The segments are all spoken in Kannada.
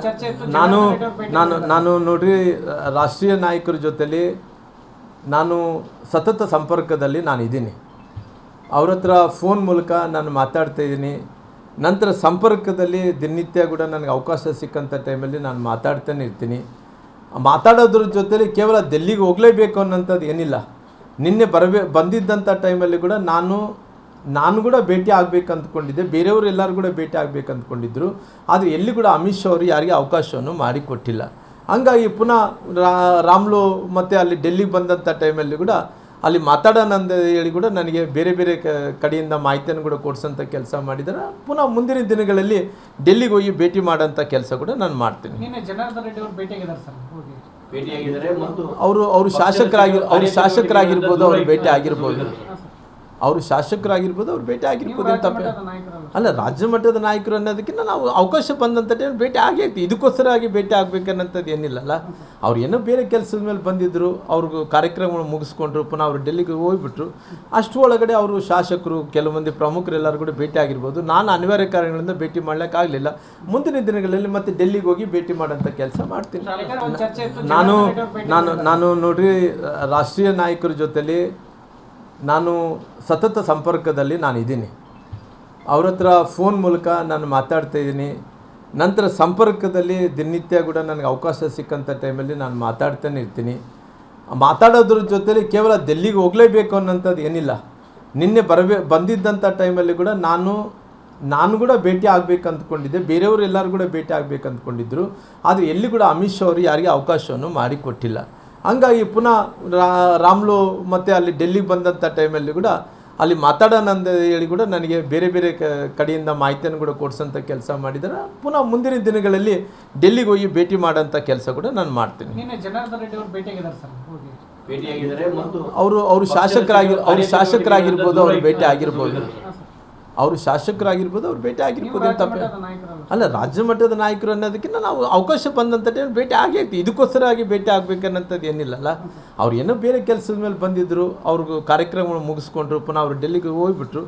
ಚರ್ಚೆ ಇತ್ತು. ನಾನು ನೋಡ್ರಿ, ರಾಷ್ಟ್ರೀಯ ನಾಯಕರ ಜೊತೆಲಿ ನಾನು ಸತತ ಸಂಪರ್ಕದಲ್ಲಿ ನಾನು ಇದ್ದೀನಿ. ಅವ್ರ ಹತ್ರ ಫೋನ್ ಮೂಲಕ ನಾನು ಮಾತಾಡ್ತಾ ಇದ್ದೀನಿ. ನಂತರ ಸಂಪರ್ಕದಲ್ಲಿ ದಿನನಿತ್ಯ ಕೂಡ ನನಗೆ ಅವಕಾಶ ಸಿಕ್ಕಂಥ ಟೈಮಲ್ಲಿ ನಾನು ಮಾತಾಡ್ತಾನೆ ಇರ್ತೀನಿ. ಮಾತಾಡೋದ್ರ ಜೊತೆಲಿ ಕೇವಲ ಡೆಲ್ಲಿಗೆ ಹೋಗಲೇಬೇಕು ಅನ್ನೋಂಥದ್ದು ಏನಿಲ್ಲ. ನಿನ್ನೆ ಬಂದಿದ್ದಂಥ ಟೈಮಲ್ಲಿ ಕೂಡ ನಾನು ಕೂಡ ಭೇಟಿ ಆಗಬೇಕು ಅಂದ್ಕೊಂಡಿದ್ದೆ, ಬೇರೆಯವರು ಎಲ್ಲರೂ ಕೂಡ ಭೇಟಿ ಆಗಬೇಕು ಅಂದ್ಕೊಂಡಿದ್ದರು. ಆದರೆ ಎಲ್ಲಿ ಕೂಡ ಅಮಿತ್ ಶಾ ಅವರು ಯಾರಿಗೆ ಅವಕಾಶವನ್ನು ಮಾಡಿಕೊಟ್ಟಿಲ್ಲ. ಹಂಗಾಗಿ ಪುನಃ ರಾಮ್ಲು ಮತ್ತು ಅಲ್ಲಿ ಡೆಲ್ಲಿಗೆ ಬಂದಂಥ ಟೈಮಲ್ಲಿ ಕೂಡ ಅಲ್ಲಿ ಮಾತಾಡೋಣ ಅಂತ ಹೇಳಿ ಕೂಡ ನನಗೆ ಬೇರೆ ಬೇರೆ ಕಡೆಯಿಂದ ಮಾಹಿತಿಯನ್ನು ಕೂಡ ಕೊಡಿಸೋಂಥ ಕೆಲಸ ಮಾಡಿದ್ದಾರೆ. ಪುನಃ ಮುಂದಿನ ದಿನಗಳಲ್ಲಿ ಡೆಲ್ಲಿಗೆ ಹೋಗಿ ಭೇಟಿ ಮಾಡೋಂಥ ಕೆಲಸ ಕೂಡ ನಾನು ಮಾಡ್ತೀನಿ. ಅವರು ಶಾಸಕರಾಗಿರ್ಬೋದು, ಅವ್ರು ಭೇಟಿ ಆಗಿರ್ಬೋದು, ಅವರು ಭೇಟಿ ಆಗಿರ್ಬೋದು ಅಂತ ಅಲ್ಲ. ರಾಜ್ಯ ಮಟ್ಟದ ನಾಯಕರು ಅನ್ನೋದಕ್ಕಿಂತ ನಾವು ಅವಕಾಶ ಬಂದಂಥ ಟೈಮ್ ಭೇಟಿ ಆಗೈತಿ. ಇದಕ್ಕೋಸ್ಕರ ಆಗಿ ಭೇಟಿ ಆಗಬೇಕನ್ನೋಂಥದ್ದು ಏನಿಲ್ಲಲ್ಲ. ಅವ್ರು ಏನೋ ಬೇರೆ ಕೆಲಸದ ಮೇಲೆ ಬಂದಿದ್ದರು, ಅವ್ರಿಗೂ ಕಾರ್ಯಕ್ರಮಗಳು ಮುಗಿಸ್ಕೊಂಡ್ರು, ಪುನಃ ಅವರು ಡೆಲ್ಲಿಗೆ ಹೋಗ್ಬಿಟ್ರು. ಅಷ್ಟು ಒಳಗಡೆ ಅವರು ಶಾಸಕರು, ಕೆಲವು ಮಂದಿ ಪ್ರಮುಖರು ಎಲ್ಲರೂ ಕೂಡ ಭೇಟಿ ಆಗಿರ್ಬೋದು. ನಾನು ಅನಿವಾರ್ಯ ಕಾರಣಗಳಿಂದ ಭೇಟಿ ಮಾಡಲಿಕ್ಕಾಗಲಿಲ್ಲ. ಮುಂದಿನ ದಿನಗಳಲ್ಲಿ ಮತ್ತೆ ಡೆಲ್ಲಿಗೆ ಹೋಗಿ ಭೇಟಿ ಮಾಡೋಂಥ ಕೆಲಸ ಮಾಡ್ತೀನಿ. ನಾನು ನೋಡ್ರಿ, ರಾಷ್ಟ್ರೀಯ ನಾಯಕರ ಜೊತೆಲಿ ನಾನು ಸತತ ಸಂಪರ್ಕದಲ್ಲಿ ನಾನು ಇದ್ದೀನಿ. ಅವ್ರ ಹತ್ರ ಫೋನ್ ಮೂಲಕ ನಾನು ಮಾತಾಡ್ತಾ ಇದ್ದೀನಿ. ನಂತರ ಸಂಪರ್ಕದಲ್ಲಿ ದಿನನಿತ್ಯ ಕೂಡ ನನಗೆ ಅವಕಾಶ ಸಿಕ್ಕಂಥ ಟೈಮಲ್ಲಿ ನಾನು ಮಾತಾಡ್ತಾನೆ ಇರ್ತೀನಿ. ಮಾತಾಡೋದ್ರ ಜೊತೆಲಿ ಕೇವಲ ಡೆಲ್ಲಿಗೆ ಹೋಗಲೇಬೇಕು ಅನ್ನೋಂಥದ್ದು ಏನಿಲ್ಲ. ನಿನ್ನೆ ಬಂದಿದ್ದಂಥ ಟೈಮಲ್ಲಿ ಕೂಡ ನಾನು ಕೂಡ ಭೇಟಿ ಆಗಬೇಕು ಅಂದ್ಕೊಂಡಿದ್ದೆ, ಬೇರೆಯವರು ಎಲ್ಲರೂ ಕೂಡ ಭೇಟಿ ಆಗಬೇಕು ಅಂದ್ಕೊಂಡಿದ್ದರು. ಆದರೆ ಎಲ್ಲಿ ಕೂಡ ಅಮಿತ್ ಶಾ ಅವರು ಯಾರಿಗೆ ಅವಕಾಶವನ್ನು ಮಾಡಿಕೊಟ್ಟಿಲ್ಲ. ಹಂಗಾಗಿ ಪುನಃ ರಾಮ್ಲು ಮತ್ತು ಅಲ್ಲಿ ಡೆಲ್ಲಿಗೆ ಬಂದಂಥ ಟೈಮಲ್ಲಿ ಕೂಡ ಅಲ್ಲಿ ಮಾತಾಡೋಣ ಅಂತ ಹೇಳಿ ಕೂಡ ನನಗೆ ಬೇರೆ ಬೇರೆ ಕಡೆಯಿಂದ ಮಾಹಿತಿಯನ್ನು ಕೂಡ ಕೊಡಿಸೋಂಥ ಕೆಲಸ ಮಾಡಿದ್ದಾರೆ. ಪುನಃ ಮುಂದಿನ ದಿನಗಳಲ್ಲಿ ಡೆಲ್ಲಿಗೆ ಹೋಗಿ ಭೇಟಿ ಮಾಡೋಂಥ ಕೆಲಸ ಕೂಡ ನಾನು ಮಾಡ್ತೀನಿ. ಅವರು ಶಾಸಕರಾಗಿರ್ಬೋದು, ಅವ್ರು ಭೇಟಿ ಆಗಿರ್ಬೋದು, ಅವ್ರು ಭೇಟಿ ಆಗಿರ್ಬೋದು ಅಂತ ಅಲ್ಲ. ರಾಜ್ಯ ಮಟ್ಟದ ನಾಯಕರು ಅನ್ನೋದಕ್ಕಿಂತ ನಾವು ಅವಕಾಶ ಬಂದಂಥ ಟೈಮ್ ಭೇಟಿ ಆಗೈತಿ. ಇದಕ್ಕೋಸ್ಕರ ಆಗಿ ಭೇಟಿ ಆಗಬೇಕನ್ನೋಂಥದ್ದು ಏನಿಲ್ಲಲ್ಲ. ಅವ್ರು ಏನೋ ಬೇರೆ ಕೆಲಸದ ಮೇಲೆ ಬಂದಿದ್ದರು, ಅವ್ರಿಗೂ ಕಾರ್ಯಕ್ರಮಗಳು ಮುಗಿಸ್ಕೊಂಡ್ರು, ಪುನಃ ಅವರು ಡೆಲ್ಲಿಗೆ ಹೋಗ್ಬಿಟ್ರು.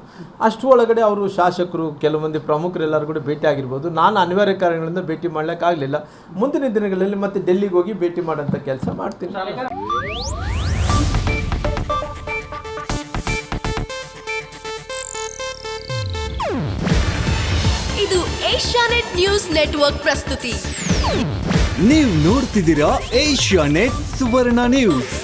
ಅಷ್ಟು ಒಳಗಡೆ ಅವರು ಶಾಸಕರು, ಕೆಲವು ಮಂದಿ ಪ್ರಮುಖರು ಎಲ್ಲರೂ ಕೂಡ ಭೇಟಿ ಆಗಿರ್ಬೋದು. ನಾನು ಅನಿವಾರ್ಯ ಕಾರಣಗಳಿಂದ ಭೇಟಿ ಮಾಡಲಿಕ್ಕಾಗಲಿಲ್ಲ. ಮುಂದಿನ ದಿನಗಳಲ್ಲಿ ಮತ್ತೆ ಡೆಲ್ಲಿಗೆ ಹೋಗಿ ಭೇಟಿ ಮಾಡೋಂಥ ಕೆಲಸ ಮಾಡ್ತೀನಿ. ಇದು ಏಷ್ಯಾನೆಟ್ ನ್ಯೂಸ್ ನೆಟ್ವರ್ಕ್ ಪ್ರಸ್ತುತಿ. ನೀವು ನೋಡ್ತಿದ್ದೀರಾ ಏಷ್ಯಾನೆಟ್ ಸುವರ್ಣ ನ್ಯೂಸ್.